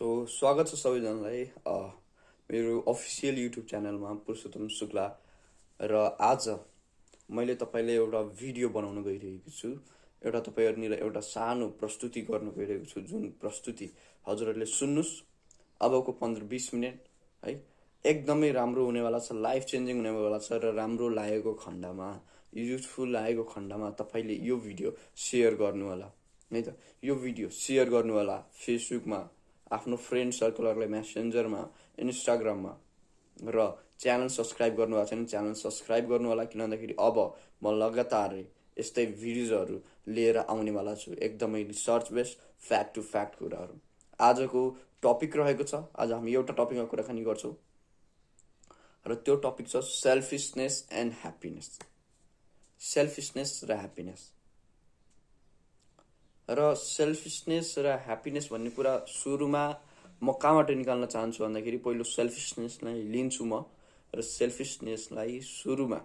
स्वागत छ सबैजनालाई मेरो अफिसियल युट्युब च्यानलमा पुरुषोत्तम शुक्ला। र आज मैले तपाईँलाई एउटा भिडियो बनाउन गइरहेको छु। तपाईँहरूलाई एउटा सानो प्रस्तुति गर्न गइरहेको छु, जुन प्रस्तुति हजुरहरूले सुन्नुहोस् अबको 15-20 मिनट है। एकदमै राम्रो हुनेवाला छ, लाइफ चेन्जिङ हुनेवाला छ। र राम्रो लागेको खण्डमा, युजफुल लागेको खण्डमा तपाईँले यो भिडियो सेयर गर्नु होला है त। यो भिडियो सेयर गर्नु होला फेसबुकमा, आफ्नो फ्रेन्ड सर्कलहरूलाई मेसेन्जरमा, इन्स्टाग्राममा। र च्यानल सब्सक्राइब गर्नुभएको छैन च्यानल सब्सक्राइब गर्नु होला, किन भन्दाखेरि अब म लगातारै यस्तै भिडियोजहरू लिएर आउनेवाला छु, एकदमै research based fact to fact कुराहरू। आजको टपिक रहेको छ, आज हामी एउटा टपिकमा कुराकानी गर्छौँ र त्यो टपिक छ सेल्फिसनेस एन्ड ह्याप्पिनेस। सेल्फिसनेस र ह्याप्पिनेस। र सेल्फिसनेस र ह्याप्पिनेस भन्ने कुरा सुरुमा म कहाँबाट निकाल्न चाहन्छु भन्दाखेरि पहिलो सेल्फिसनेसलाई लिन्छु म। र सेल्फिसनेसलाई सुरुमा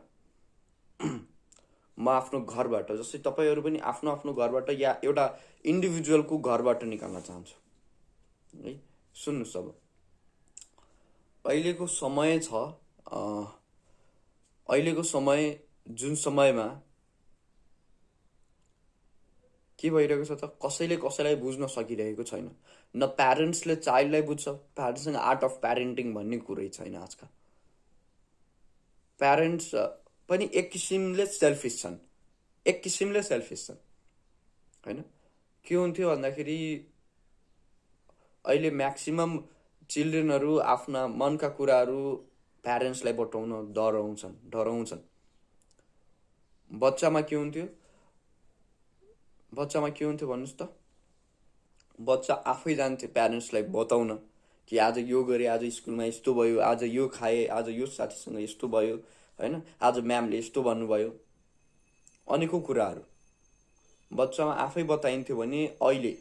म आफ्नो घरबाट, जस्तै तपाईँहरू पनि आफ्नो आफ्नो घरबाट या एउटा इन्डिभिजुअलको घरबाट निकाल्न चाहन्छु है। सुन्नुहोस्, अब अहिलेको समय छ, अहिलेको समय जुन समयमा के भइरहेको छ त, कसैले कसैलाई बुझ्न सकिरहेको छैन। न प्यारेन्ट्सले चाइल्डलाई बुझ्छ, प्यारेन्ट्ससँग आर्ट अफ प्यारेन्टिङ भन्ने कुरै छैन आजकल। प्यारेन्ट्स पनि एक किसिमले सेल्फिस छन्, होइन। के हुन्थ्यो भन्दाखेरि अहिले म्याक्सिमम चिल्ड्रेनहरू आफ्ना मनका कुराहरू प्यारेन्ट्सलाई बताउन डराउँछन्। बच्चामा के हुन्थ्यो भन्नुहोस् त, बच्चा आफै जान्थ्यो प्यारेन्ट्सलाई बताउन कि आज यो गरेँ, आज स्कुलमा यस्तो भयो, आज यो खाएँ, आज यो साथीसँग यस्तो भयो, होइन, आज म्यामले यस्तो भन्नुभयो। अनेकौँ कुराहरू बच्चामा आफै बताइन्थ्यो भने अहिले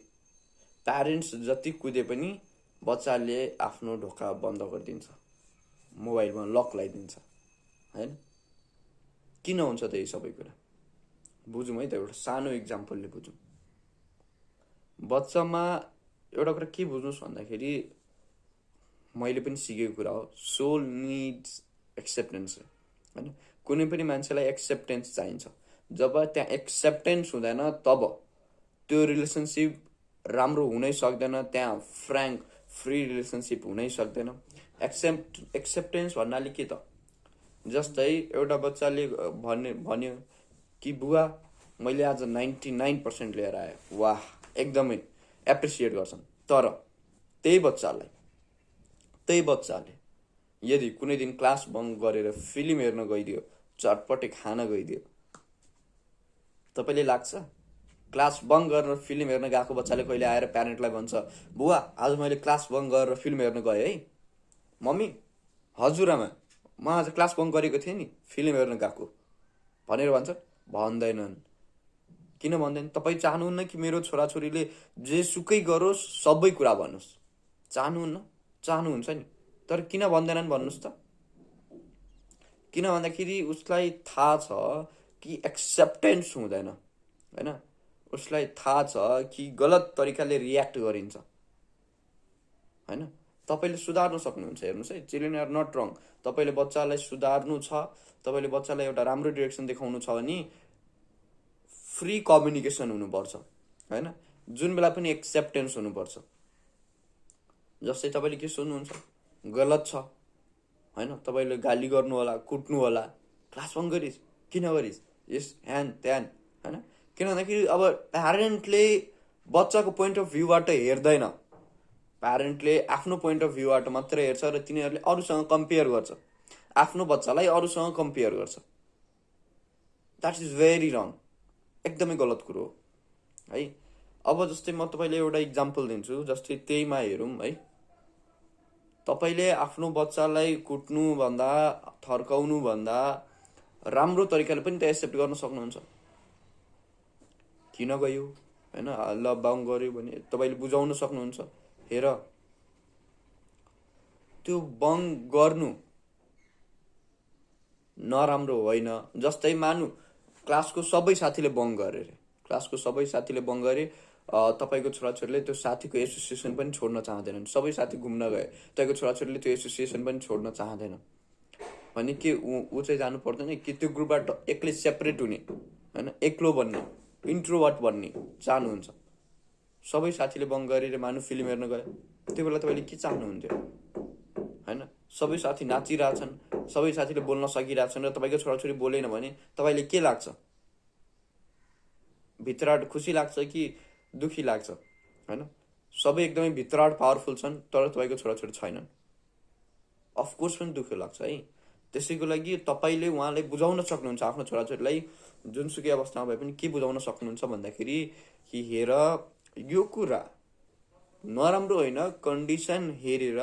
प्यारेन्ट्स जति कुदे पनि बच्चाले आफ्नो ढोका बन्द गरिदिन्छ, मोबाइलमा लक लगाइदिन्छ, होइन। किन हुन्छ त यी सबै कुरा? बुझौँ है त, एउटा सानो इक्जाम्पलले बुझौँ। बच्चामा एउटा कुरा के बुझ्नुहोस् भन्दाखेरि, मैले पनि सिकेको कुरा हो, सोल निड्स एक्सेप्टेन्स, होइन। कुनै पनि मान्छेलाई एक्सेप्टेन्स चाहिन्छ। जब त्यहाँ एक्सेप्टेन्स हुँदैन तब त्यो रिलेसनसिप राम्रो हुनै सक्दैन, त्यहाँ फ्र्याङ्क फ्री रिलेसनसिप हुनै सक्दैन। एक्सेप्टेन्स भन्नाले के त, जस्तै एउटा बच्चाले भन्यो कि बुवा मैले आज 99% लिएर आएँ, वाह, एकदमै एप्रिसिएट गर्छन्। तर त्यही बच्चाले यदि कुनै दिन क्लास बङ्क गरेर फिल्म हेर्न गइदियो, चटपटे खान गइदियो, तपाईँले लाग्छ क्लास बङ्क गरेर फिल्म हेर्न गएको बच्चाले कहिले आएर प्यारेन्टलाई भन्छ, बुवा आज मैले क्लास बङ्क गरेर फिल्म हेर्न गएँ है, मम्मी हजुरआमा म आज क्लास बङ्क गरेको थिएँ नि, फिल्म हेर्न गएको भनेर भन्छ? भन्दैनन्। किन भन्दैन? तपाईँ चाहनुहुन्न कि मेरो छोराछोरीले जेसुकै गरोस्, सबै कुरा भन्नुहोस्? चाहनुहुन्छ नि, तर किन भन्दैनन् भन्नुहोस् त? किन भन्दाखेरि उसलाई थाहा छ कि एक्सेप्टेन्स हुँदैन, होइन। उसलाई थाहा छ कि गलत तरिकाले रियाक्ट गरिन्छ, होइन। तपाईँले सुधार्न सक्नुहुन्छ। हेर्नुहोस् है, चिल्ड्रेन आर नट रङ। तपाईँले बच्चालाई सुधार्नु छ, तपाईँले बच्चालाई एउटा राम्रो डिरेक्सन देखाउनु छ भने फ्री कम्युनिकेसन हुनुपर्छ, होइन। जुन बेला पनि एक्सेप्टेन्स हुनुपर्छ। जस्तै तपाईँले के सोध्नुहुन्छ, गलत छ, होइन, तपाईँले गाली गर्नु होला, कुट्नु होला, क्लास बङ्क गरिस्, किन गरिस्, यस ह्यान त्यान, होइन। किन भन्दाखेरि अब प्यारेन्टले बच्चाको पोइन्ट अफ भ्यूबाट हेर्दैन, प्यारेन्टले आफ्नो पोइन्ट अफ भ्यूबाट मात्रै हेर्छ र तिनीहरूले अरूसँग कम्पेयर गर्छ, आफ्नो बच्चालाई अरूसँग कम्पेयर गर्छ। द्याट इज भेरी रङ, एकदमै गलत कुरो हो है। अब जस्तै म तपाईँले एउटा इक्जाम्पल दिन्छु, जस्तै त्यहीमा हेरौँ है। तपाईँले आफ्नो बच्चालाई कुट्नुभन्दा, थर्काउनुभन्दा राम्रो तरिकाले पनि त एक्सेप्ट गर्न सक्नुहुन्छ। किन गयो, होइन, ल बङ्क गऱ्यो भने तपाईँले बुझाउन सक्नुहुन्छ, हेर त्यो बङ्क गर्नु नराम्रो होइन। जस्तै मानु क्लासको सबै साथीले बङ्क गरे, तपाईँको छोराछोरीले त्यो साथीको एसोसिएसन पनि छोड्न चाहँदैनन्। सबै साथी घुम्न गए, तपाईँको छोराछोरीले त्यो एसोसिएसन पनि छोड्न चाहँदैन भने के ऊ चाहिँ जानु पर्दैन कि त्यो ग्रुपबाट एक्लै सेपरेट हुने, होइन, एक्लो बन्ने, इन्ट्रोभर्ट बन्ने चाहनुहुन्छ? सबै साथीले बङ्क गरेर मानु फिल्म हेर्न गयो, त्यो बेला तपाईँले के चाहनुहुन्थ्यो? होइन, सबै साथी नाचिरहेछन्, सबै साथीले बोल्न सकिरहेछन् र तपाईँको छोराछोरी बोलेन भने तपाईँले के लाग्छ? भित्रबाट खुसी लाग्छ कि दुखी लाग्छ? होइन, सबै एकदमै भित्रबाट पावरफुल छन् तर तपाईँको छोराछोरी छैनन्, अफकोर्स पनि दुःख लाग्छ है। त्यसैको लागि तपाईँले उहाँलाई बुझाउन सक्नुहुन्छ, आफ्नो छोराछोरीलाई जुनसुकै अवस्थामा भए पनि के बुझाउन सक्नुहुन्छ भन्दाखेरि कि हेर, यो कुरा नराम्रो होइन, कन्डिसन हेरेर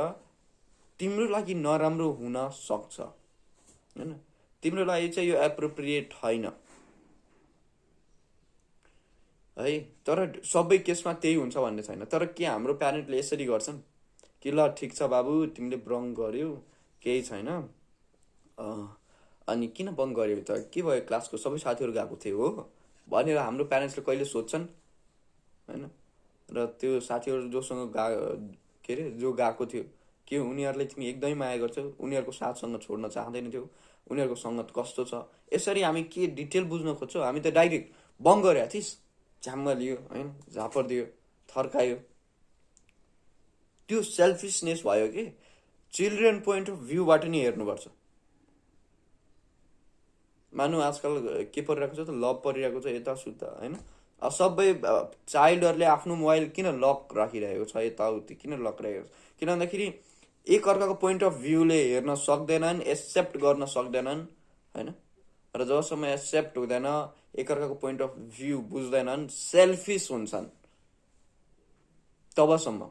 तिम्रो लागि नराम्रो हुन सक्छ, होइन, तिम्रो लागि चाहिँ यो एप्रोप्रिएट होइन है। तर सबै केसमा त्यही हुन्छ भन्ने छैन। तर के हाम्रो प्यारेन्टले यसरी गर्छन् कि ल ठिक छ बाबु, तिमीले बङ्क गर्यौ, केही छैन, अनि किन बङ्क गर्यौ त, के भयो, क्लासको सबै साथीहरू गएको थियो हो भनेर हाम्रो प्यारेन्ट्सले कहिले सोध्छन्? होइन, र त्यो साथीहरू जोसँग के अरे जो गएको थियो, के उनीहरूलाई तिमी एकदमै माया गर्छौ? उनीहरूको साथसँग छोड्न चाहँदैन थियौ? उनीहरूको सङ्गत कस्तो छ? यसरी हामी के डिटेल बुझ्न खोज्छौँ? हामी त डाइरेक्ट बङ्क गरे थिइस्, झ्याम्म लियो, होइन, झापर दियो, थर्कायो, त्यो सेल्फिसनेस भयो कि चिल्ड्रेन पोइन्ट अफ भ्यूबाट नि हेर्नुपर्छ। मानु आजकल के परिरहेको छ त, लभ परिरहेको छ यताउता, होइन, सबै चाइल्डहरूले आफ्नो मोबाइल किन लक राखिरहेको छ, यताउति किन लक राखेको छ? किन भन्दाखेरि एक अर्काको पोइन्ट अफ भ्यूले हेर्न सक्दैनन्, एक्सेप्ट गर्न सक्दैनन्, होइन, र जबसम्म एक्सेप्ट हुँदैन, एकअर्काको पोइन्ट अफ भ्यू बुझ्दैनन्, सेल्फिस हुन्छन्, तबसम्म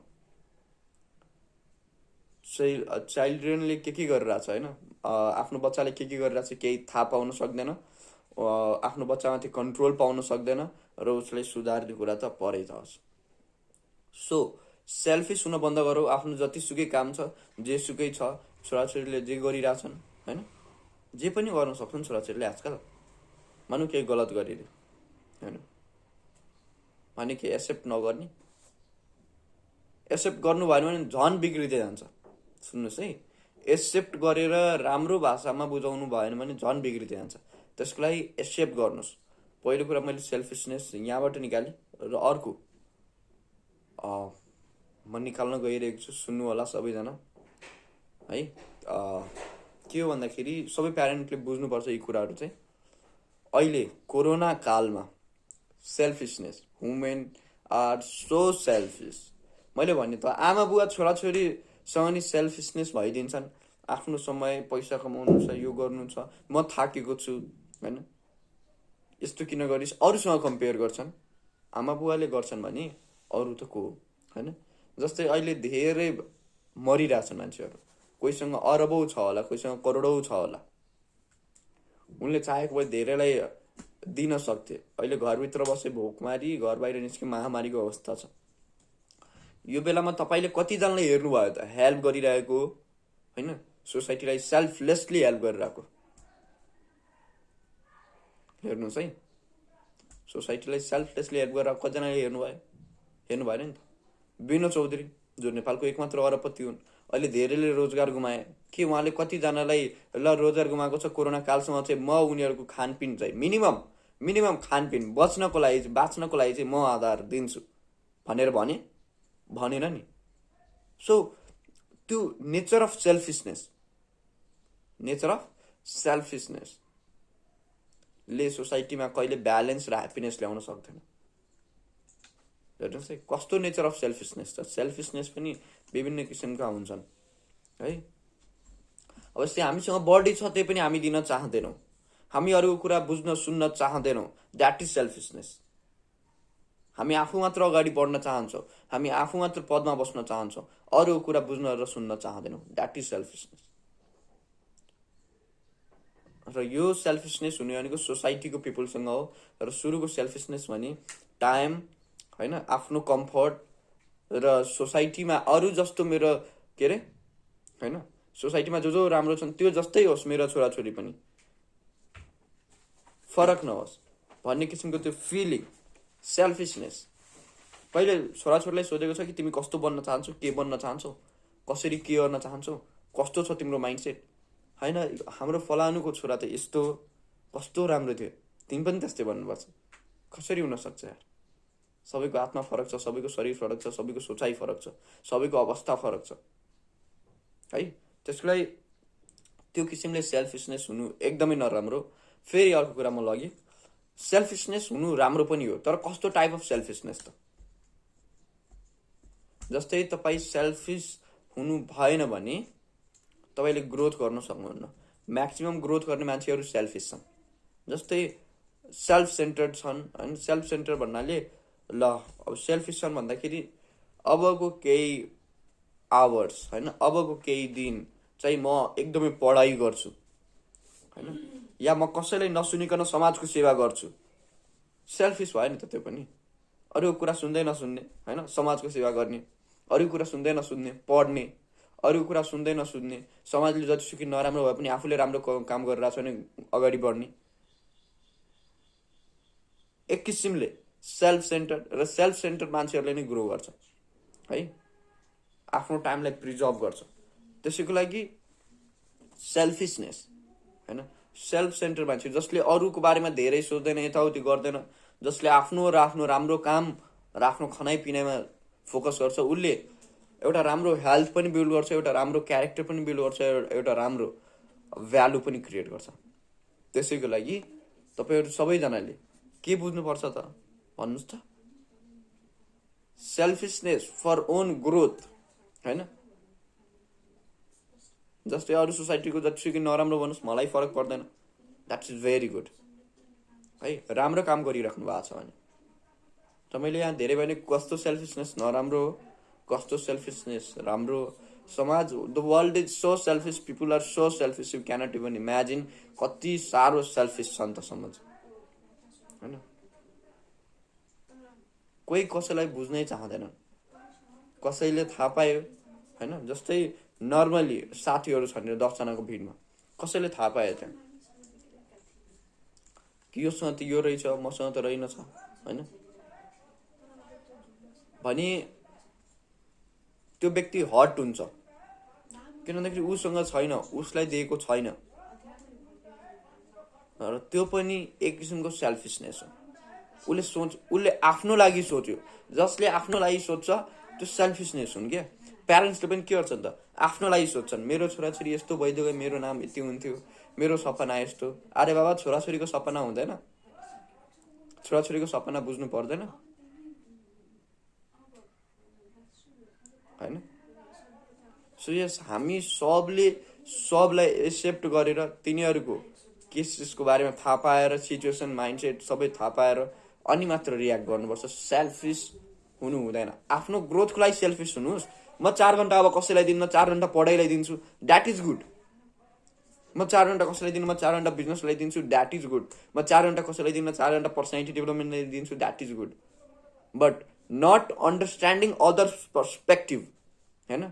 चाइल्ड्रेनले के गरिरहेछ, होइन, आफ्नो बच्चाले के गरिरहेछ केही थाहा पाउन सक्दैन, आफ्नो बच्चामाथि कन्ट्रोल पाउन सक्दैन र उसलाई सुधार्ने कुरा त परै जाओस्। सो सेल्फिस हुन बन्द गरौँ। आफ्नो जतिसुकै काम छ, जेसुकै छ, छोराछोरीले जे गरिरहेछन्, होइन, जे पनि गर्न सक्छन् छोराछोरीले आजकल, मानु केही गलत गरिदियो, होइन, भने के एक्सेप्ट नगर्ने? एक्सेप्ट गर्नु भएन भने झन् बिग्रिँदै जान्छ। सुन्नुहोस् है, एक्सेप्ट गरेर राम्रो भाषामा बुझाउनु भएन भने झन् बिग्रिँदै जान्छ। त्यसको लागि एक्सेप्ट गर्नुहोस्। पहिलो कुरा मैले सेल्फिसनेस यहाँबाट निकालेँ, र अर्को म निकाल्न गइरहेको छु, सुन्नु होला सबैजना है। के हो भन्दाखेरि सबै प्यारेन्टले बुझ्नुपर्छ यी कुराहरू चाहिँ। अहिले कोरोना कालमा selfishness, women are so selfish. मैले भने त आमा बुवा छोराछोरीसँग नि सेल्फिसनेस भइदिन्छन्। आफ्नो समय, पैसा कमाउनु छ, यो गर्नु छ, म थाकेको छु, होइन, यस्तो किन गरिस्, अरूसँग कम्पेयर गर्छन्। आमा बुवाले गर्छन् भने अरू त को हो, होइन। जस्तै अहिले धेरै मरिरहेछन् मान्छेहरू, कोहीसँग अरबौँ छ होला, कोहीसँग करोडौँ छ होला, उनले चाहेको भए धेरैलाई दिन सक्थे। अहिले घरभित्र बसे भोकमारी, घर बाहिर निस्के महामारीको अवस्था छ। यो बेलामा तपाईँले कतिजनालाई हेर्नुभयो त हेल्प गरिरहेको, होइन, सोसाइटीलाई सेल्फलेसली हेल्प गरिरहेको? हेर्नुहोस् है, सोसाइटीलाई सेल्फलेसली हेल्प गरेर कतिजनाले हेर्नुभयो? हेर्नु भएन नि त। विनोद चौधरी जो नेपालको एकमात्र अरबपति हुन्, अहिले धेरैले रोजगार गुमाए। के उहाँले कतिजनालाई ल रोजगार गुमाएको छ कोरोना कालसम्म चाहिँ म उनीहरूको खानपिन चाहिँ मिनिमम खानपिन बाँच्नको लागि चाहिँ म आधार दिन्छु भनेर भनेन नि। सो त्यो नेचर अफ सेल्फिसनेस ले सोसाइटीमा कहिले ब्यालेन्स र ह्याप्पिनेस ल्याउन सक्दैन। हेर्नुहोस् है, कस्तो नेचर अफ सेल्फिसनेस छ। सेल्फिसनेस पनि विभिन्न किसिमका हुन्छन् है। अवश्य हामीसँग बडी छ, त्यही पनि हामी दिन चाहँदैनौँ। हामी अरूको कुरा बुझ्न सुन्न चाहँदैनौँ, द्याट इज सेल्फिसनेस। हामी आफू मात्र अगाडि बढ्न चाहन्छौँ, हामी आफू मात्र पदमा बस्न चाहन्छौँ, अरूको कुरा बुझ्न र सुन्न चाहँदैनौँ, द्याट इज सेल्फिसनेस। र यो सेल्फिसनेस हुने भनेको सोसाइटीको पिपुलसँग हो। र सुरुको सेल्फिसनेस भने टाइम, होइन, आफ्नो कम्फर्ट र सोसाइटीमा अरू जस्तो मेरो के अरे, होइन, सोसाइटीमा जो राम्रो छन् त्यो जस्तै होस् मेरो छोराछोरी पनि, फरक नहोस् भन्ने किसिमको त्यो फिलिङ, सेल्फिसनेस, कहिले छोराछोरीलाई सोधेको छ कि तिमी कस्तो बन्न चाहन्छौ, के बन्न चाहन्छौ, कसरी के गर्न चाहन्छौ, कस्तो छ तिम्रो माइन्डसेट? होइन हाम्रो फलानुको छोरा त यस्तो कस्तो राम्रो थियो, तिमी पनि त्यस्तै भन्नुपर्छ। कसरी हुनसक्छ यार? सबैको आत्मा फरक छ, सबैको शरीर फरक छ, सबैको सोचाइ फरक छ, सबैको अवस्था फरक छ है। त्यसको लागि त्यो किसिमले सेल्फिसनेस हुनु एकदमै नराम्रो। फेरि अर्को कुरा म लगेँ, सेल्फिसनेस हुनु राम्रो पनि हो, तर कस्तो टाइप अफ सेल्फिसनेस त? जस्तै तपाईँ सेल्फिस हुनु भएन भने तपाईँले ग्रोथ गर्न सक्नुहुन्न। म्याक्सिमम ग्रोथ गर्ने मान्छेहरू सेल्फिस छन्। जस्तै सेल्फ सेन्टर्ड छन् होइन। सेल्फ सेन्टर भन्नाले ल अब सेल्फिस छन् भन्दाखेरि अबको केही आवर्स होइन, अबको केही दिन चाहिँ म एकदमै पढाइ गर्छु होइन, या म कसैलाई नसुनिकन समाजको सेवा गर्छु। सेल्फिस भयो नि त त्यो पनि। अरूको कुरा सुन्दै नसुन्ने होइन, समाजको सेवा गर्ने, अरूको कुरा सुन्दै नसुन्ने, पढ्ने, अरूको कुरा सुन्दै नसुन्ने, समाजले जतिसुकै नराम्रो भए पनि आफूले राम्रो काम गरिरहेको छ भने अगाडि बढ्ने। एक किसिमले सेल्फ सेन्टर र सेल्फ सेन्टर मान्छेहरूले नै ग्रो गर्छ है, आफ्नो टाइमलाई प्रिजर्भ गर्छ। त्यसैको लागि सेल्फिसनेस होइन, सेल्फ सेन्टर मान्छे जसले अरूको बारेमा धेरै सोच्दैन, यताउति गर्दैन, जसले आफ्नो र आफ्नो राम्रो काम र आफ्नो खनाइपिनाइमा फोकस गर्छ, उसले एउटा राम्रो हेल्थ पनि बिल्ड गर्छ, एउटा राम्रो क्यारेक्टर पनि बिल्ड गर्छ, एउटा राम्रो भ्यालु पनि क्रिएट गर्छ। त्यसैको लागि तपाईँहरू सबैजनाले के बुझ्नुपर्छ त भन्नुहोस् त? सेल्फिसनेस फर ओन ग्रोथ होइन। जस्तै अरू सोसाइटीको जतिसुकै नराम्रो भन्नुहोस्, मलाई फरक पर्दैन, द्याट इज भेरी गुड है। राम्रो काम गरिराख्नु भएको छ भने तपाईँले यहाँ धेरै भने कस्तो सेल्फिसनेस नराम्रो हो, कस्तो सेल्फिसनेस राम्रो। समाज, the world is so selfish, people are so selfish, you cannot even imagine कति साह्रो सेल्फिस छ नि त समाज होइन। कोही कसैलाई बुझ्नै चाहँदैन, कसैले थाहा पायो होइन। जस्तै नर्मली साथीहरू छन् 10जनाको भिडमा, कसैले थाहा पायो त्यहाँ कि योसँग त यो रहेछ, मसँग त रहेनछ होइन भने त्यो व्यक्ति हट हुन्छ, किन भन्दाखेरि उसँग छैन, उसलाई दिएको छैन। र त्यो पनि एक किसिमको सेल्फिसनेस हो। उसले आफ्नो लागि सोच्यो। जसले आफ्नो लागि सोध्छ त्यो सेल्फिसनेस हुन् क्या। प्यारेन्ट्सले पनि के गर्छन् त, आफ्नो लागि सोध्छन्, मेरो छोराछोरी यस्तो भइदियो गयो, मेरो नाम यति हुन्थ्यो, मेरो सपना यस्तो। अरे बाबा, छोराछोरीको सपना हुँदैन, छोराछोरीको सपना बुझ्नु पर्दैन होइन। सो यस, हामी सबलाई एक्सेप्ट गरेर तिनीहरूको केसेसको बारेमा थाहा पाएर, सिचुएसन, माइन्डसेट सबै थाहा पाएर अनि मात्र रियाक्ट गर्नुपर्छ। सेल्फिस हुनु हुँदैन। आफ्नो ग्रोथको लागि सेल्फिस हुनुहोस्। म 4 घन्टा अब कसैलाई दिन्न, 4 घन्टा पढाइलाई दिन्छु, द्याट इज गुड। म 4 घन्टा कसैलाई दिन्न, म 4 घन्टा बिजनेसलाई दिन्छु, द्याट इज गुड। म 4 घन्टा कसैलाई दिन्न, 4 घन्टा पर्सनालिटी डेभलपमेन्टलाई दिन्छु, that is good. But not understanding others perspective होइन,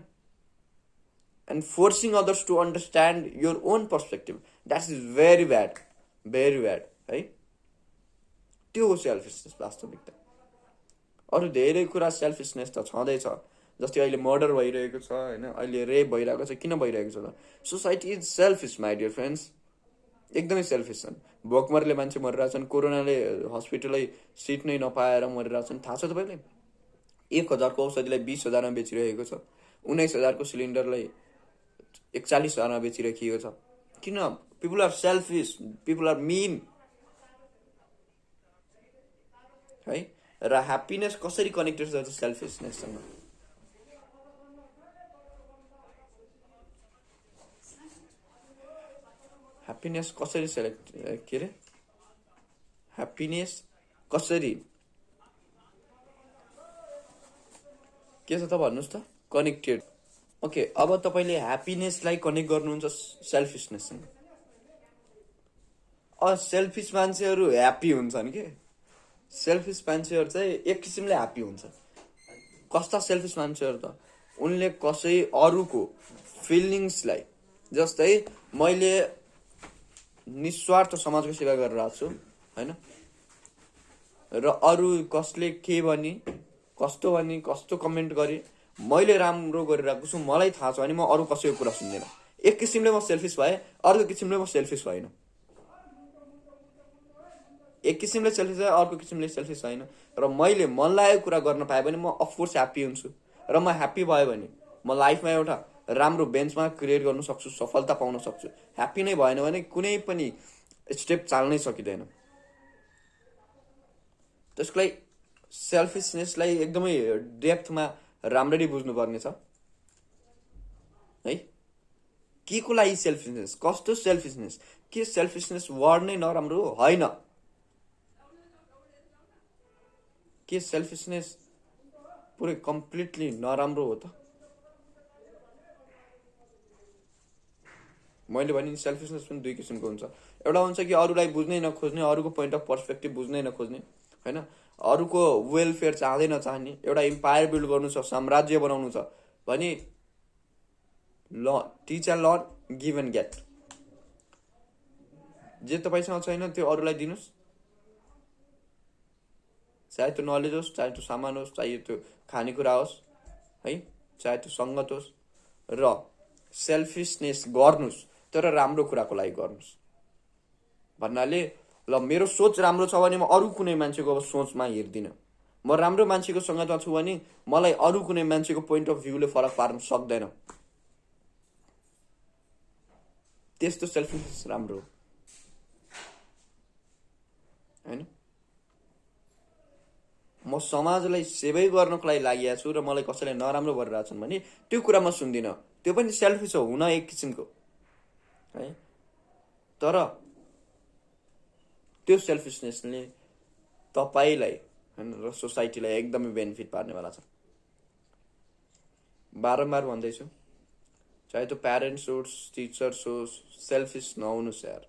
and forcing others to understand your own perspective, that is very bad, very bad है। त्यो हो सेल्फिसनेस वास्तविकता। अरू धेरै कुरा सेल्फिसनेस त छँदैछ। जस्तै अहिले मर्डर भइरहेको छ होइन, अहिले रेप भइरहेको छ। किन भइरहेको छ त? Society is selfish my dear friends, एकदमै सेल्फिस छन्। भोकमरीले मान्छे मरिरहेछन्, कोरोनाले हस्पिटलै सिट नै नपाएर मरिरहेछन्। थाहा छ तपाईँले? 1000को औषधिलाई 20,000मा बेचिरहेको छ, 19,000को सिलिन्डरलाई 41,000मा बेचिरहेको छ। किन? People are selfish, people are mean है। र ह्याप्पिनेस कसरी कनेक्टेड छ सेल्फिसनेससँग? ह्याप्पिनेस कसरी के अरे, ह्याप्पिनेस कसरी के छ त भन्नुहोस् त? कनेक्टेड। ओके, अब तपाईँले ह्याप्पिनेसलाई कनेक्ट गर्नुहुन्छ सेल्फिसनेससँग। सेल्फिस मान्छेहरू ह्याप्पी हुन्छन् के? सेल्फिस मान्छेहरू चाहिँ एक किसिमले ह्याप्पी हुन्छ। कस्ता सेल्फिस मान्छेहरू त? उनले कसै अरूको फिलिङ्सलाई, जस्तै मैले निस्वार्थ समाजको सेवा गरिरहेको छु होइन, र अरू कसले के भने कस्तो भने कस्तो कमेन्ट गरेँ, मैले राम्रो गरिरहेको छु मलाई थाहा छ भने म अरू कसैको कुरा सुन्दिनँ। एक किसिमले म सेल्फिस भएँ, अर्को किसिमले म सेल्फिस भएन। एक किसिमले सेल्फिस भएँ, अर्को किसिमले सेल्फिस छैन। र मैले मन लागेको कुरा गर्न पाएँ भने म अफकोर्स ह्याप्पी हुन्छु। र म ह्याप्पी भयो भने म लाइफमा एउटा राम्रो बेन्चमार्क क्रिएट गर्न सक्छु, सफलता पाउन सक्छु। ह्याप्पी नै भएन भने कुनै पनि स्टेप चाल्नै सकिँदैन। त्यसको लागि सेल्फिसनेसलाई एकदमै डेप्थमा राम्ररी बुझ्नुपर्ने छ है। के को लागि सेल्फिसनेस, कस्तो सेल्फिसनेस, के सेल्फिसनेस वर्ड नै नराम्रो हो? होइन। के सेल्फिसनेस पुरै कम्प्लिटली नराम्रो हो त? मैले भने सेल्फिसनेस पनि दुई किसिमको हुन्छ। एउटा हुन्छ कि अरूलाई बुझ्नै नखोज्ने, अरूको पोइन्ट अफ पर्सपेक्टिभ बुझ्नै नखोज्ने होइन, अरूको वेलफेयर चाहँदै नचाहने, एउटा इम्पायर बिल्ड गर्नु छ, साम्राज्य बनाउनु छ भने ल teach and learn, give and get. जे तपाईँसँग छैन त्यो अरूलाई दिनुहोस्, चाहे त्यो नलेज होस्, चाहे त्यो सामान होस्, चाहे त्यो खानेकुरा होस् है, चाहे त्यो सङ्गत होस्। र सेल्फिसनेस गर्नुहोस् तर राम्रो कुराको लागि गर्नुहोस्। भन्नाले ल मेरो सोच राम्रो छ भने म अरू कुनै मान्छेको अब सोचमा हेर्दिनँ। म राम्रो मान्छेको सङ्गतमा छु भने मलाई अरू कुनै मान्छेको पोइन्ट अफ भ्यूले फरक पार्न सक्दैन। त्यस्तो सेल्फिसनेस राम्रो हो होइन। म समाजलाई सेवै गर्नको लागि लागेको छु र मलाई कसैले नराम्रो गरिरहेछन् भने त्यो कुरा म सुन्दिनँ। त्यो पनि सेल्फिस हो हुन एक किसिमको है। तर त्यो सेल्फिसनेसले तपाईँलाई होइन र सोसाइटीलाई एकदमै बेनिफिट पार्नेवाला छ। बारम्बार भन्दैछु, चाहे त्यो प्यारेन्ट्स होस्, टिचर्स होस्, सेल्फिस नहुनुहोस् यार।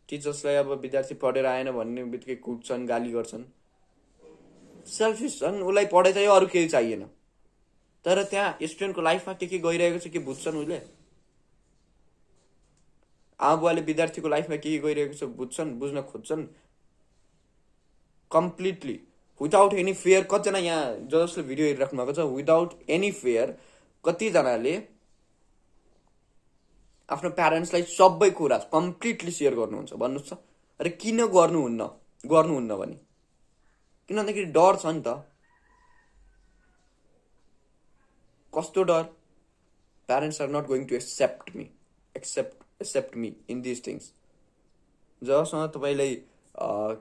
टिचर्सलाई अब विद्यार्थी पढेर आएन भन्ने बित्तिकै कुट्छन्, गाली गर्छन्, सेल्फिस छन्। उसलाई पढाइ चाहियो, अरू केही चाहिएन। तर त्यहाँ स्टुडेन्टको लाइफमा के गइरहेको छ के बुझ्छन् उसले? आमा बुवाले विद्यार्थीको लाइफमा के गइरहेको छ बुझ्छन्, बुझ्न खोज्छन् कम्प्लिटली विदाउट एनी फेयर। कतिजना यहाँ जसले भिडियो हेरिराख्नु भएको छ विदाउट एनी फेयर कतिजनाले आफ्नो प्यारेन्ट्सलाई सबै कुरा कम्प्लिटली सेयर गर्नुहुन्छ। भन्नुहोस् त, अरे किन गर्नुहुन्न भने? किन भन्दाखेरि डर छ नि त। कस्तो डर? Parents are not going to accept me in this things. जबसँग तपाईँलाई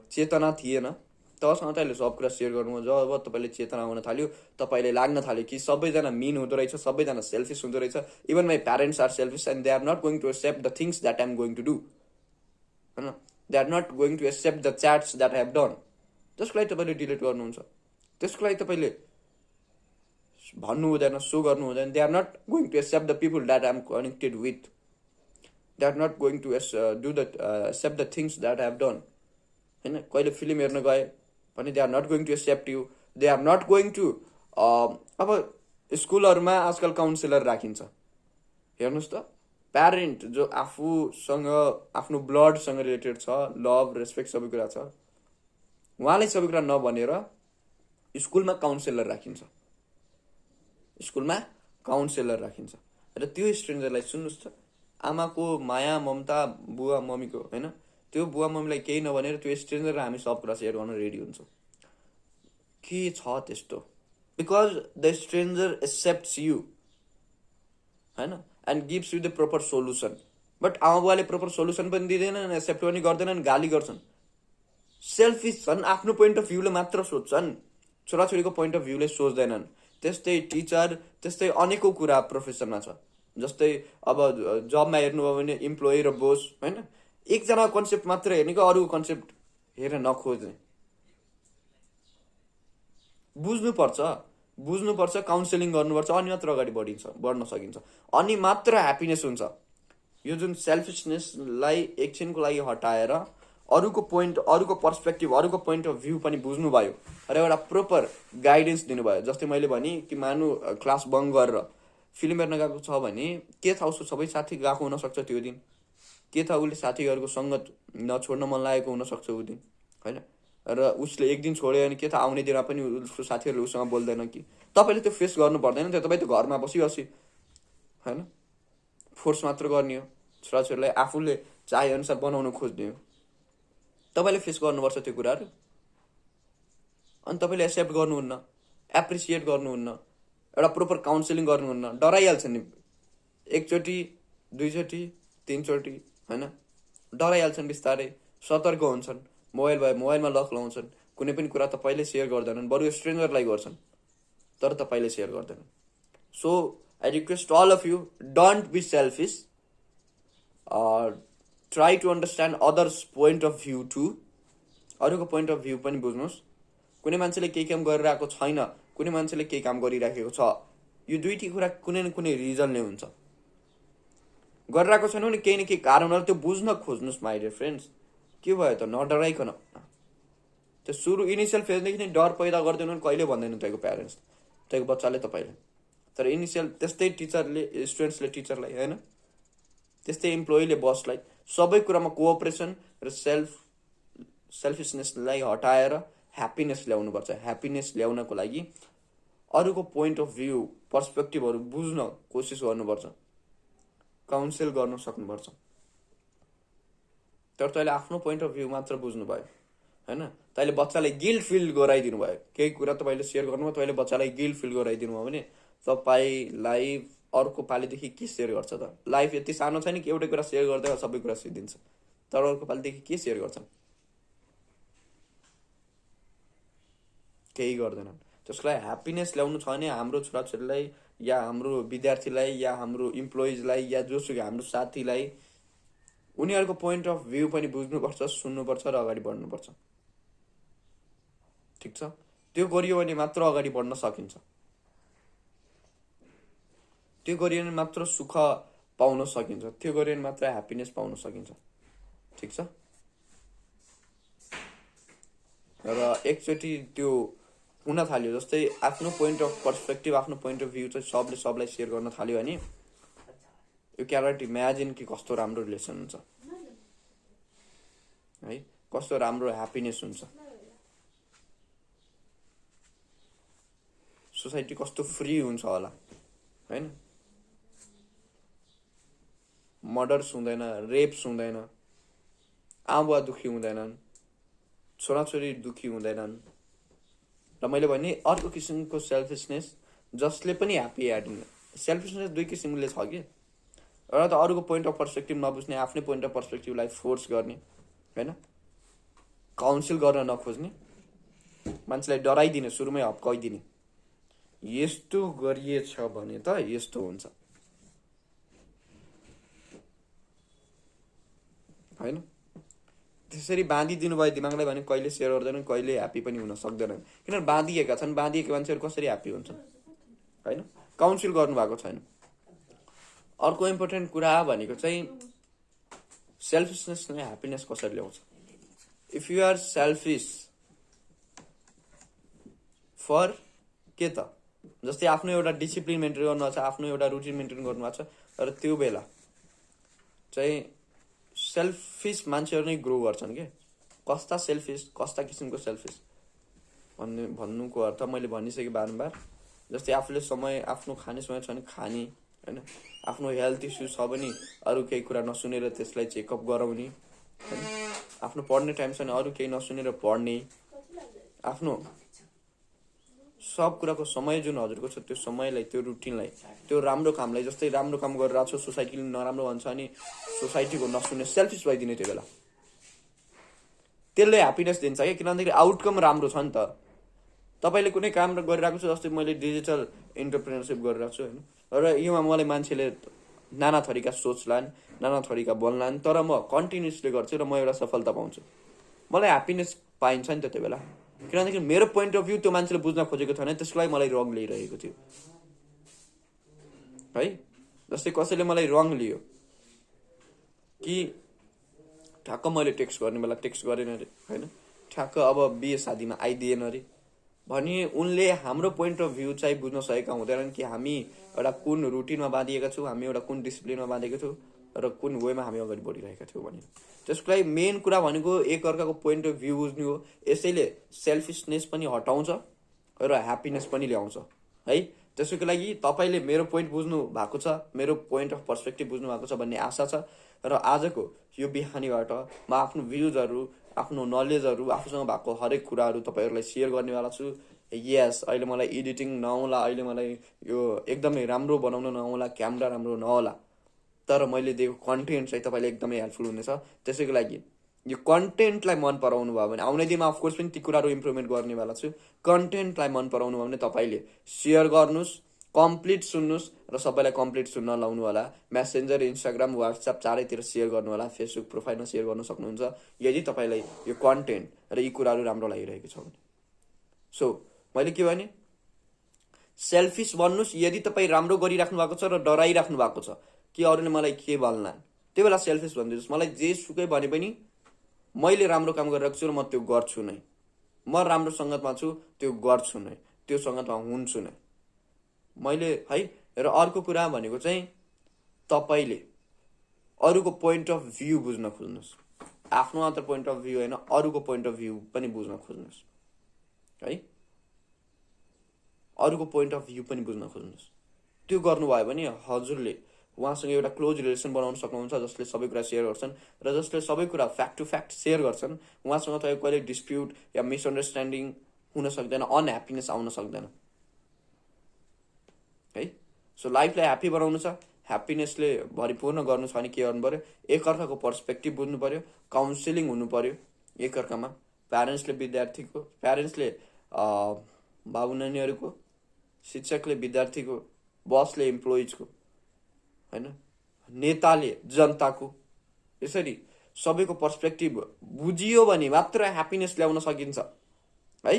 चेतना थिएन तबसँग तपाईँले सब कुरा सेयर गर्नुभयो। जब तपाईँले चेतना हुन थाल्यो, तपाईँले लाग्न थाल्यो कि सबैजना मिन हुँदो रहेछ, सबैजना सेल्फिस हुँदो रहेछ, even my parents are selfish and they are not going to accept the things that I am going to do होइन, they are not going to accept the chats that I have done. त्यसको लागि तपाईँले delete गर्नुहुन्छ, त्यसको लागि तपाईँले भन्नु हुँदैन, सो गर्नु हुँदैन। They are not going to accept the people that I am connected with, they are not going to do the accept the things that I have done होइन। कहिले फिल्म हेर्न गए भने they are not going to accept you, they are not going to अब स्कुलहरूमा आजकल counsellor राखिन्छ। हेर्नुहोस् त, प्यारेन्ट जो आफूसँग आफ्नो ब्लडसँग रिलेटेड छ, लभ रेस्पेक्ट सबै कुरा छ, उहाँले सबै कुरा नभनेर स्कुलमा काउन्सिलर राखिन्छ, स्कुलमा काउन्सिलर राखिन्छ। र त्यो स्ट्रेन्जरलाई सुन्नुहोस् त, आमाको माया ममता बुवा मम्मीको होइन, त्यो बुवा मम्मीलाई केही नभनेर त्यो स्ट्रेन्जर हामी सब कुरा सेयर गर्न रेडी हुन्छौँ। के छ त्यस्तो? Because the stranger accepts you होइन and gives you the proper solution. But आमा बुवाले प्रोपर सोल्युसन पनि दिँदैनन्, एक्सेप्ट पनि गर्दैनन्, गाली गर्छन्। सेल्फिस छन्, आफ्नो पोइन्ट अफ भ्यूले मात्र सोध्छन्, छोराछोरीको पोइन्ट अफ भ्यूले सोच्दैनन्। त्यस्तै टिचर, त्यस्तै अनेकौँ कुरा प्रोफेसनमा छ। जस्तै अब जबमा हेर्नुभयो भने इम्प्लोइ र बोस होइन, एकजना कन्सेप्ट मात्र हेर्ने कि अरूको कन्सेप्ट हेरेर नखोज्ने। बुझ्नुपर्छ, काउन्सिलिङ गर्नुपर्छ, अनि मात्र अगाडि बढ्न सकिन्छ, अनि मात्र ह्याप्पिनेस हुन्छ। यो जुन सेल्फिसनेसलाई एकछिनको लागि हटाएर अरूको पोइन्ट, अरूको पर्सपेक्टिभ, अरूको पोइन्ट अफ भ्यू पनि बुझ्नुभयो र एउटा प्रोपर गाइडेन्स दिनुभयो। जस्तै मैले भने कि मानु क्लास बङ्क गरेर फिल्म हेर्न गएको छ भने के थाहा उसको सबै साथी गएको हुनसक्छ त्यो दिन, के थाहा उसले साथीहरूको सङ्गत नछोड्न मन लागेको हुनसक्छ ऊ दिन होइन। र उसले एक दिन छोड्यो भने के त आउने दिनमा पनि उसको साथीहरूले उसँग बोल्दैन कि तपाईँले त्यो फेस गर्नु पर्दैन त्यो तपाईँ त घरमा बसी होइन फोर्स मात्र गर्ने हो छोराछोरीलाई आफूले चाहे अनुसार बनाउनु खोज्ने हो तपाईँले फेस गर्नुपर्छ त्यो कुराहरू अनि तपाईँले एक्सेप्ट गर्नुहुन्न एप्रिसिएट गर्नुहुन्न एउटा प्रोपर काउन्सिलिङ गर्नुहुन्न डराइहाल्छ नि एकचोटि दुईचोटि तीनचोटि होइन डराइहाल्छन् बिस्तारै सतर्क हुन्छन् मोबाइलमा लक लाउँछन् कुनै पनि कुरा तपाईँले सेयर गर्दैनन् बरु स्ट्रेन्जरलाई गर्छन् तर तपाईँले सेयर गर्दैनन् so I request all of you don't be selfish try to understand others point of view to अरूको पोइन्ट अफ भ्यू पनि बुझ्नुहोस् कुनै मान्छेले केही काम गरिरहेको छैन कुनै मान्छेले केही काम गरिराखेको छ यो दुईटी कुरा कुनै न कुनै रिजनले हुन्छ गरिरहेको छैन भने केही न केही कारणहरू त्यो बुझ्न खोज्नुहोस् माई डियर फ्रेन्ड्स के भयो त नडराइकन त्यो सुरु इनिसियल फेजदेखि नै डर पैदा गरिदिनु भने कहिले भन्दैन तपाईँको प्यारेन्ट्स तपाईँको बच्चाले तपाईँले तर इनिसियल त्यस्तै टिचरले स्टुडेन्ट्सले टिचरलाई होइन त्यस्तै इम्प्लोइले बसलाई सबै कुरामा कोअपरेसन र सेल्फिसनेसलाई हटाएर ह्याप्पिनेस ल्याउनुपर्छ ह्याप्पिनेस ल्याउनको लागि अरूको पोइन्ट अफ भ्यू पर्सपेक्टिभहरू बुझ्न कोसिस गर्नुपर्छ काउन्सिल गर्न सक्नुपर्छ तर तैँले आफ्नो पोइन्ट अफ भ्यू मात्र बुझ्नु भयो होइन तैँले बच्चालाई गिल्ट फिल गराइदिनु भयो केही कुरा तपाईँले सेयर गर्नुभयो तैँले बच्चालाई गिल्ट फिल गराइदिनु भयो भने तपाईँलाई अर्को पालिदेखि के सेयर गर्छ त लाइफ यति सानो छैन कि एउटै कुरा सेयर गर्दै सबै कुरा सिद्धिन्छ तर अर्को पालिदेखि के सेयर गर्छन् केही गर्दैनन् त्यसको लागि ह्याप्पिनेस ल्याउनु छ भने हाम्रो छोराछोरीलाई या हाम्रो विद्यार्थीलाई या हाम्रो इम्प्लोइजलाई या जोसुकै हाम्रो साथीलाई उनीहरूको पोइन्ट अफ भ्यू पनि बुझ्नुपर्छ सुन्नुपर्छ र अगाडि बढ्नुपर्छ ठिक छ त्यो गरियो भने मात्र अगाडि बढ्न सकिन्छ त्यो गरियो भने मात्र सुख पाउन सकिन्छ त्यो गरियो भने मात्र ह्याप्पिनेस पाउन सकिन्छ ठिक छ र एकचोटि त्यो हुन थाल्यो जस्तै आफ्नो पोइन्ट अफ पर्सपेक्टिभ आफ्नो पोइन्ट अफ भ्यू चाहिँ सबले सबलाई सेयर गर्न थाल्यो भने यु क्यानट इमेजिन कि कस्तो राम्रो रिलेसन हुन्छ है कस्तो राम्रो ह्याप्पिनेस हुन्छ सोसाइटी कस्तो फ्री हुन्छ होला होइन मर्डर्स हुँदैन रेप्स हुँदैन आमा दुखी हुँदैनन् छोराछोरी दुखी हुँदैनन् र मैले भने अर्को किसिमको सेल्फिसनेस जसले पनि ह्याप्पी सेल्फिसनेस दुई किसिमले छ कि एउटा त अरूको पोइन्ट अफ पर्सपेक्टिभ नबुझ्ने आफ्नै पोइन्ट अफ पर्सपेक्टिभलाई फोर्स गर्ने होइन काउन्सिल गर्न नखोज्ने मान्छेलाई डराइदिने सुरुमै हप्काइदिने यस्तो गरिएछ भने त यस्तो हुन्छ होइन त्यसरी बाँधिदिनु भयो दिमागलाई भने कहिले सेयर गर्दैन कहिले ह्याप्पी पनि हुन सक्दैनन् किनभने बाँधिएका छन् बाँधिएका मान्छेहरू कसरी ह्याप्पी हुन्छन् होइन काउन्सिल गर्नुभएको छैन अर्को इम्पोर्टेन्ट कुरा भनेको चाहिँ सेल्फिसनेसले ह्याप्पिनेस कसरी ल्याउँछ if you are selfish for के त जस्तै आफ्नो एउटा डिसिप्लिन मेन्टेन गर्नुभएको छ आफ्नो एउटा रुटिन मेन्टेन गर्नुभएको छ तर त्यो बेला चाहिँ सेल्फिस मान्छेहरू नै ग्रो गर्छन् के कस्ता सेल्फिस कस्ता किसिमको सेल्फिस भन्नुको अर्थ मैले भनिसकेँ बारम्बार जस्तै आफूले समय आफ्नो खाने समय छ भने खाने होइन आफ्नो हेल्थ इस्यु छ भने अरू केही कुरा नसुनेर त्यसलाई चेकअप गराउने होइन आफ्नो पढ्ने टाइम छ भने अरू केही नसुनेर पढ्ने आफ्नो सब कुराको समय जुन हजुरको छ त्यो समयलाई त्यो रुटिनलाई त्यो राम्रो कामलाई जस्तै राम्रो काम गरिरहेको छ सोसाइटीले नराम्रो भन्छ अनि सोसाइटीको नसुन्ने सेल्फिस भइदिने त्यो बेला त्यसले ह्याप्पिनेस दिन्छ क्या किनभनेदेखि आउटकम राम्रो छ नि त तपाईँले कुनै काम गरिरहेको छु जस्तै मैले डिजिटल इन्टरप्रेनरसिप गरिरहेको छु होइन र योमा मलाई मान्छेले नाना थरीका सोच्लान् नाना थरीका बोल्लान् तर म कन्टिन्युसली गर्छु र म एउटा सफलता पाउँछु मलाई ह्याप्पिनेस पाइन्छ नि त त्यो बेला किनभनेदेखि मेरो पोइन्ट अफ भ्यू त्यो मान्छेले बुझ्न खोजेको थिएन त्यसको लागि मलाई रङ लिइरहेको थियो है जस्तै कसैले मलाई रङ लियो कि ठ्याक्क मैले टेक्स्ट गर्ने बेला टेक्स्ट गरेन अरे होइन ठ्याक्क अब बिहे शादीमा आइदिएन अरे भने उनले हाम्रो पोइन्ट अफ भ्यू चाहिँ बुझ्न सकेका हुँदैनन् कि हामी एउटा कुन रुटिनमा बाँधिएका छौँ हामी एउटा कुन डिसिप्लिनमा बाँधेको छौँ र कुन वेमा हामी अगाडि बढिरहेका थियौँ भनेर। त्यसको लागि मेन कुरा भनेको एकअर्काको पोइन्ट अफ भ्यू बुझ्नु हो। यसैले सेल्फिसनेस पनि हटाउँछ र ह्याप्पिनेस पनि ल्याउँछ है। त्यसैको लागि तपाईँले मेरो पोइन्ट बुझ्नु भएको छ, मेरो पोइन्ट अफ पर्सपेक्टिभ बुझ्नु भएको छ भन्ने आशा छ। र आजको यो बिहानीबाट म आफ्नो भ्युजहरू, आफ्नो नलेजहरू, आफूसँग भएको हरेक कुराहरू तपाईँहरूलाई सेयर गर्नेवाला छु। यस, अहिले मलाई एडिटिङ नआउला, अहिले मलाई यो एकदमै राम्रो बनाउन नआउला, क्यामेरा राम्रो नहोला, तर मैले दिएको कन्टेन्ट चाहिँ तपाईँले एकदमै हेल्पफुल हुनेछ। त्यसैको लागि यो कन्टेन्टलाई मन पराउनु भयो भने आउने दिनमा अफकोर्स पनि ती कुराहरू इम्प्रुभमेन्ट गर्नेवाला छु। कन्टेन्टलाई मन पराउनु भयो भने तपाईँले सेयर गर्नुहोस्, कम्प्लिट सुन्नुहोस् र सबैलाई कम्प्लिट सुन्न लाउनु होला। मेसेन्जर, इन्स्टाग्राम, वाट्सएप चारैतिर सेयर गर्नु होला, फेसबुक प्रोफाइलमा सेयर गर्न सक्नुहुन्छ यदि तपाईँलाई यो कन्टेन्ट र यी कुराहरू राम्रो लागिरहेको छ भने। सो मैले के भने, सेल्फिस बन्नुहोस् यदि तपाईँ राम्रो गरिराख्नु भएको छ र डराइराख्नु भएको छ कि अरूले मलाई के भन्ला, त्यो बेला सेल्फिस भनिदिनुहोस्। मलाई जे सुकै भने पनि मैले राम्रो काम गरिरहेको छु र म त्यो गर्छु नै, म राम्रो सङ्गतमा छु त्यो गर्छु नै, त्यो सङ्गतमा हुन्छु नै मैले है। र अर्को कुरा भनेको चाहिँ तपाईँले अरूको पोइन्ट अफ भ्यू बुझ्न खोज्नुहोस्। आफ्नो मात्र पोइन्ट अफ भ्यू होइन, अरूको पोइन्ट अफ भ्यू पनि बुझ्न खोज्नुहोस् है। अरूको पोइन्ट अफ भ्यू पनि बुझ्न खोज्नुहोस्। त्यो गर्नुभयो भने हजुरले उहाँसँग एउटा क्लोज रिलेसन बनाउन सक्नुहुन्छ, जसले सबै कुरा सेयर गर्छन् र जसले सबै कुरा फ्याक्ट टु फ्याक्ट सेयर गर्छन्। उहाँसँग तपाईँको कहिले डिस्प्युट या मिसअन्डरस्ट्यान्डिङ हुन सक्दैन, अनह्याप्पिनेस आउन सक्दैन है। सो लाइफलाई ह्याप्पी बनाउनु छ, ह्याप्पिनेसले भरिपूर्ण गर्नु छ भने के गर्नु पऱ्यो, एकअर्काको पर्सपेक्टिभ बुझ्नु पऱ्यो, काउन्सिलिङ हुनु पऱ्यो एकअर्कामा। प्यारेन्ट्सले विद्यार्थीको, प्यारेन्ट्सले बाबु नानीहरूको, शिक्षकले विद्यार्थीको, बसले इम्प्लोइजको होइन, नेताले जनताको, यसरी सबैको पर्सपेक्टिभ बुझियो भने मात्र ह्याप्पिनेस ल्याउन सकिन्छ है।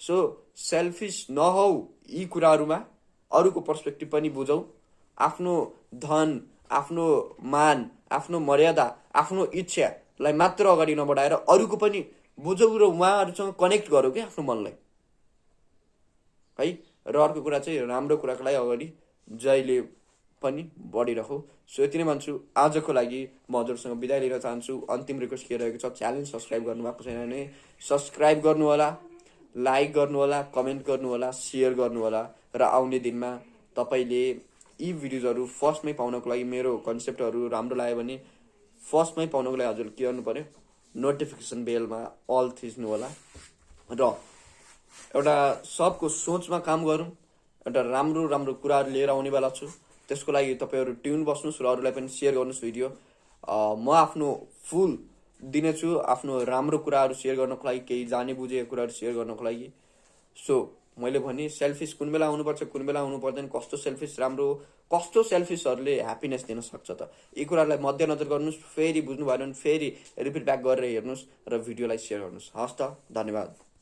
सो सेल्फिस नहौ यी कुराहरूमा, अरूको पर्सपेक्टिभ पनि बुझौँ। आफ्नो धन, आफ्नो मान, आफ्नो मर्यादा, आफ्नो इच्छालाई मात्र अगाडि नबढाएर अरूको पनि बुझौँ र उहाँहरूसँग कनेक्ट गरौँ क्या आफ्नो मनलाई है। र अर्को कुरा चाहिँ राम्रो कुराको लागि अगाडि जहिले पनि बढिरहँ। सो यति नै भन्छु आजको लागि। म हजुरसँग बिदा लिन चाहन्छु। अन्तिम रिक्वेस्ट के रहेको छ, च्यानल सब्सक्राइब गर्नुभएको छैन भने सब्सक्राइब गर्नु होला, लाइक गर्नु होला, कमेन्ट गर्नु होला, सेयर गर्नु होला। र आउने दिनमा तपाईँले यी भिडियोजहरू फर्स्टमै पाउनको लागि, मेरो कन्सेप्टहरू राम्रो लाग्यो भने फर्स्टमै पाउनको लागि हजुर के गर्नु पर्यो, नोटिफिकेसन बेलमा अल थिच्नु होला। र एउटा सबको सोचमा काम गरौँ, एउटा राम्रो राम्रो कुराहरू लिएर आउनेवाला छु। त्यसको लागि तपाईँहरू ट्युन बस्नुहोस् र अरूलाई पनि सेयर गर्नुहोस् भिडियो। म आफ्नो फुल दिनेछु आफ्नो राम्रो कुराहरू सेयर गर्नको लागि, केही जाने बुझेको कुराहरू सेयर गर्नको लागि। सो मैले भने सेल्फिस कुन बेला हुनुपर्छ, कुन बेला हुनु पर्दैन, कस्तो सेल्फिस राम्रो हो, कस्तो सेल्फिसहरूले ह्याप्पिनेस दिन सक्छ त, यी कुराहरूलाई मध्यनजर गर्नुहोस्। फेरि बुझ्नु भएन भने फेरि रिपिट ब्याक गरेर हेर्नुहोस् र भिडियोलाई सेयर गर्नुहोस्। हस् त, धन्यवाद।